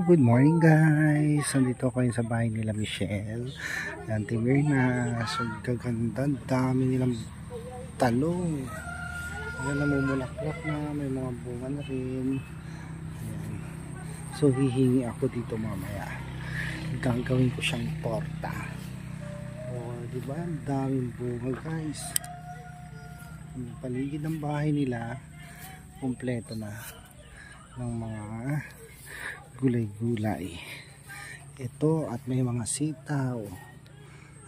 Good morning guys. Nandito ako sa bahay nila Michelle, Auntie Mirna. So gaganda, dami nilang talong. Ayan, namumulaklak na, may mga bunga na rin. Ayan. So hihingi ako dito mamaya. Gagawin ko siyang torta. Diba? Ang daming bunga guys. Yung paligid ng bahay nila kumpleto na ng mga gulay-gulay. Ito at may mga sitaw,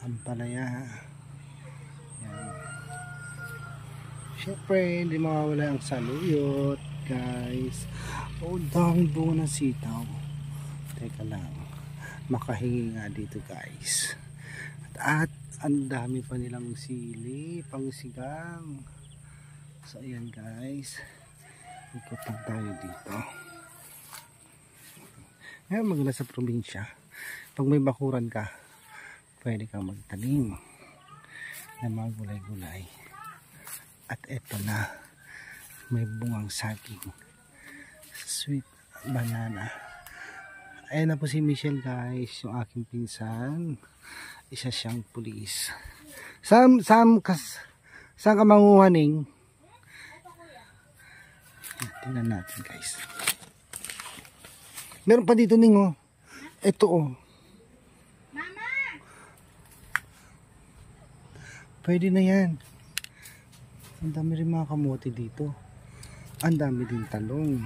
ampalaya. Yan. Siyempre hindi mawawala ang saluyot guys. Daming bunga ng sitaw. Teka lang, makahingi nga dito guys. At ang dami pa nilang sili pang sigang. So ayan guys, ikot lang tayo dito. Ngayon maganda sa probinsya, pag may bakuran ka pwede kang magtanim ng mga gulay-gulay. At eto na, may bungang saging, sweet banana. Ayan na po si Michelle guys, yung aking pinsan. Isa siyang pulis. Saan ka manguha ning? Tingnan natin guys. Meron pa dito ning oh. Ito oh. Mama! Pwede na yan. Ang dami rin mga kamote dito. Ang dami din talong.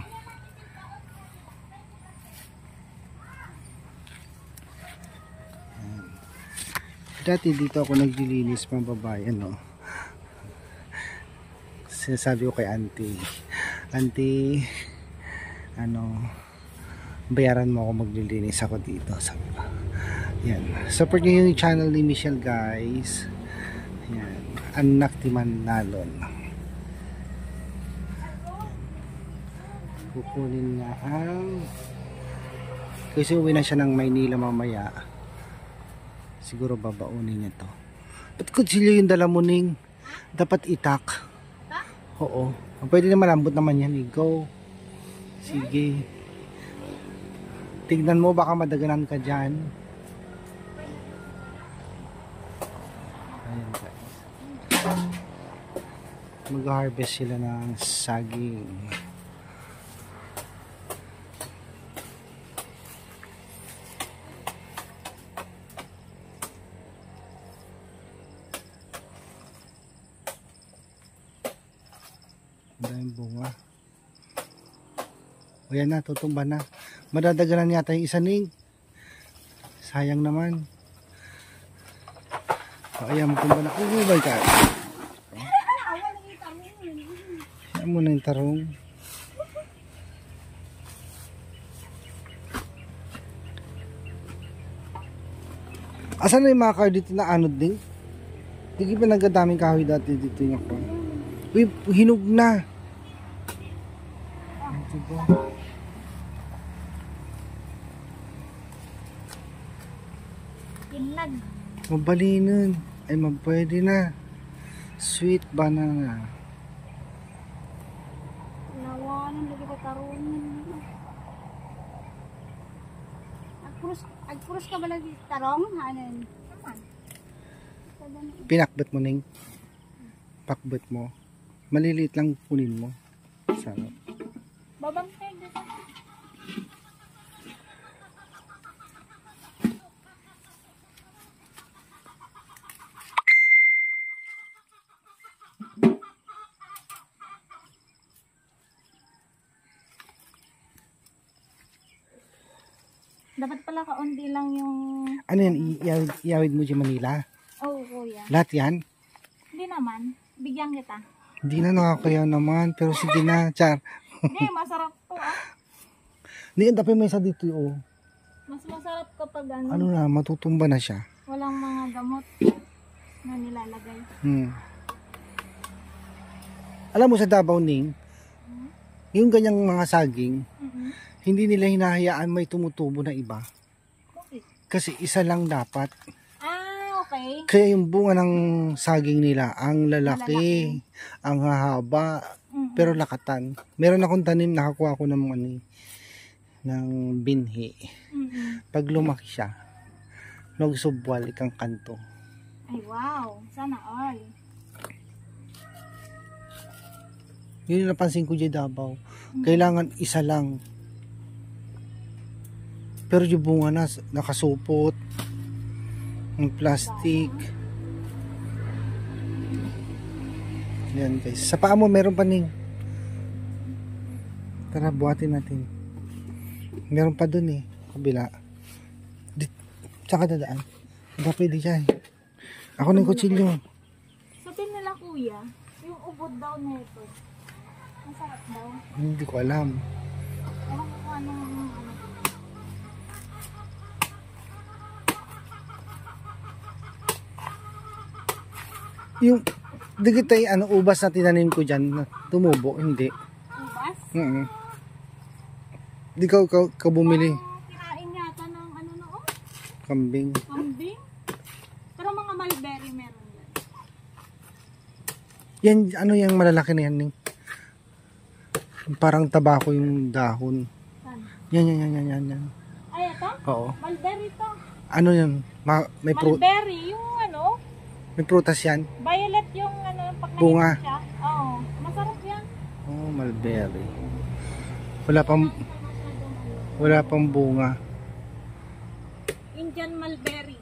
Dati dito ako naglilinis pang babae, ano. Sinasabi ko kay auntie, ano, bayaran mo ako maglilinis ako dito, sabi ko. Yan. Support niyo yung channel ni Michelle guys. Yan. Anak ni Manalon. Kukunin nga ang kasi uwi na siya ng Maynila mamaya. Siguro babaunin niya to. Ba't kutsilyo yung dala mo ning? Dapat itak. Oo. Pwede na malambot naman yan. Go. Sige. Tignan mo baka madaganan ka dyan. Ayan guys. Mag-harvest sila ng saging. Daming bunga. O yan na, tutumba na. Madadaganan yata yung isa ning. Sayang naman. O ayan, matumba na. Oh my God. Ayan mo na yung tarong. Asan na yung mga kahoy dito na anod din? Hindi ba nagdadaming kahoy dati dito yung ako? Uy, hinog na. Diba? Hinag. Mabalinan. Ay, pwede na. Sweet banana. Nawanan lagi ka karon. Agpuros ka ba lagi tarong? Hanan. Pinakbet mo ning. Pakbet mo. Maliliit lang kunin mo. Sarap. Babantay dito. Dapat pala kaunti lang yung... Ano yan? Iawid mo dyan Manila? Oo, kuya. Lahat yan? Hindi naman. Bigyan kita. Hindi na nakakaya naman. Pero sige na. Char. Hindi, masarap to ah. Hindi, dapat may isa dito oh. Mas masarap kapag Ano na, matutumba na siya. walang mga gamot na nilalagay. Alam mo sa Davao ning, yung ganyang mga saging, hindi nila hinahayaan may tumutubo na iba. Bakit? Kasi isa lang dapat. Ah, okay. Kaya yung bunga ng saging nila, ang lalaki, ang hahaba, pero lakatan. Meron akong tanim, nakakuha ko ng ng binhi. Pag lumaki siya, magsubwal ikang kanto. Ay, wow. Sana all. Yun yung napansin ko dyan Davao. Kailangan isa lang. Pero yung bunga na, nakasupot. Ang plastic. Yan guys. Sa paa mo meron pa ning. Tara, buhatin natin. Meron pa dun eh. Kabila. Tsaka dadaan. Hindi pwede dyan. Ako ng kutsilyo. Sabihin nila kuya, yung ubod daw nito. Masarap daw. Hindi ko alam. Ewan ko kung anong ano. Yung digit ay ano, ubas na tinanim ko dyan. Tumubo. Hindi. Ubas? Di ka bumili. Kinain yata ng ano noon? Kambing. Kambing? Pero mga mulberry meron yan. Yan, ano yung malalaki na yan? Parang tabako yung dahon. Saan? Yan. Ay, ito? Oo. Mulberry to. Ano yan? Mulberry, yung ano? May prutas yan? Violet yung ano, pag Bunga. nahinog siya. Oo. Masarap yan. Oh, mulberry. Wala pang bunga. Indian mulberry.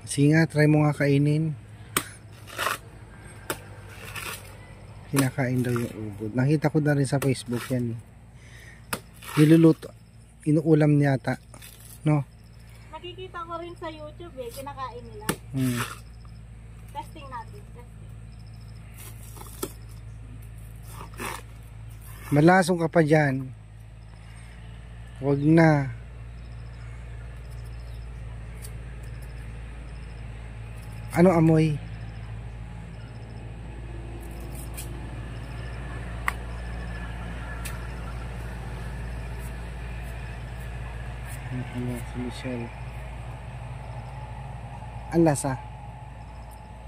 Sige nga, try mo nga kainin. Kinakain daw yung ubod. Nakita ko na rin sa Facebook yan eh. Niluluto. Inuulam niyata. No? Nakikita ko rin sa YouTube eh. Kinakain nila. Testing natin. Testing. Malasong ka pa dyan. Huwag na. Ano amoy? Si Michelle. Ang lasa?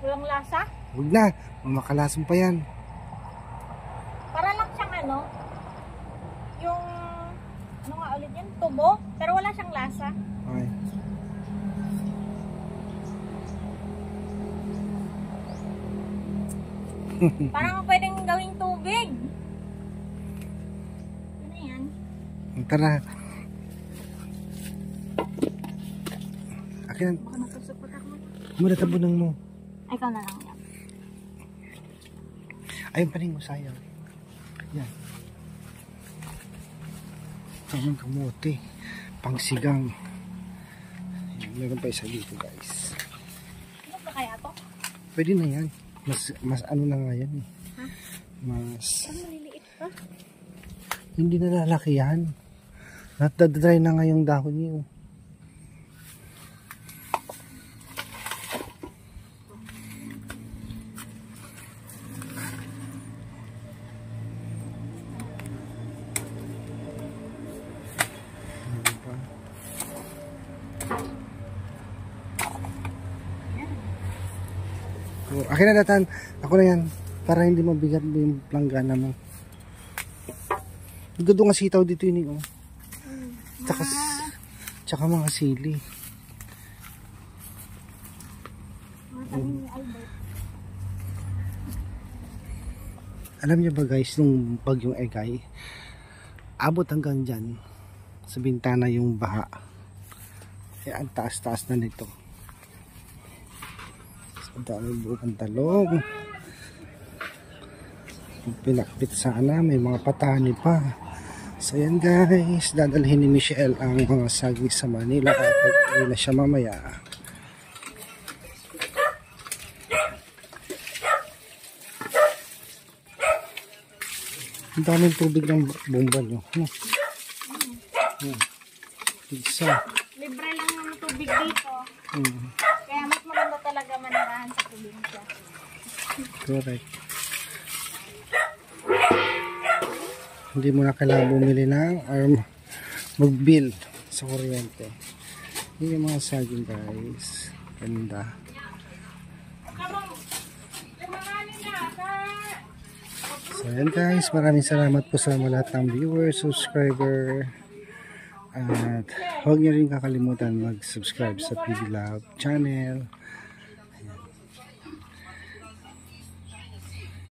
Walang lasa? Huwag na. Makalasong pa yan. Para lang siyang ano, yung, ano nga ulit yan? Tubo? Pero wala siyang lasa. Okay. Parang pwedeng gawing tubig. Ano yan? Tara. Akin. Baka nasusupot ako. Muna tabunan mo. Ay, ikaw na lang yan. Ayun pa rin mo, sayang. Yan. Ang kamote. Pangsigang. Yan, meron pa isa dito guys. Ano ba kaya to? Pwede na yan. Mas ano na nga yan eh. Ha? Mas. Parang maliliit pa. Hindi na lalaki yan. Natadry na nga yung dahon niyo. Akin na datan. Ako na yan. Para hindi mabigat yung planggana mo. Gado nga sitaw dito yun. Oh. Tsaka mga sili. Mga tanim ni Albert. Alam niyo ba guys, nung bagyong Egay, abot hanggang dyan sa bintana yung baha. Kaya ang taas-taas na nito. Ang dami buong talong. Pinakbit sana, may mga patani pa. So yan guys, dadalhin ni Michelle ang mga saging sa Manila kapag uwi na siya mamaya. Ang daming tubig ng bomba nyo. Isa. Libre lang yung tubig dito. Kaya mas maganda talaga manirahan sa probinsya. Correct. Hindi mo na kailangan bumili ng or mag-bill sa kuryente. Yun yung mga saging guys. Ganda. So ayan guys, maraming salamat po sa mga lahat ng viewers, subscriber. At huwag niyo rin kakalimutan mag-subscribe sa PB Love channel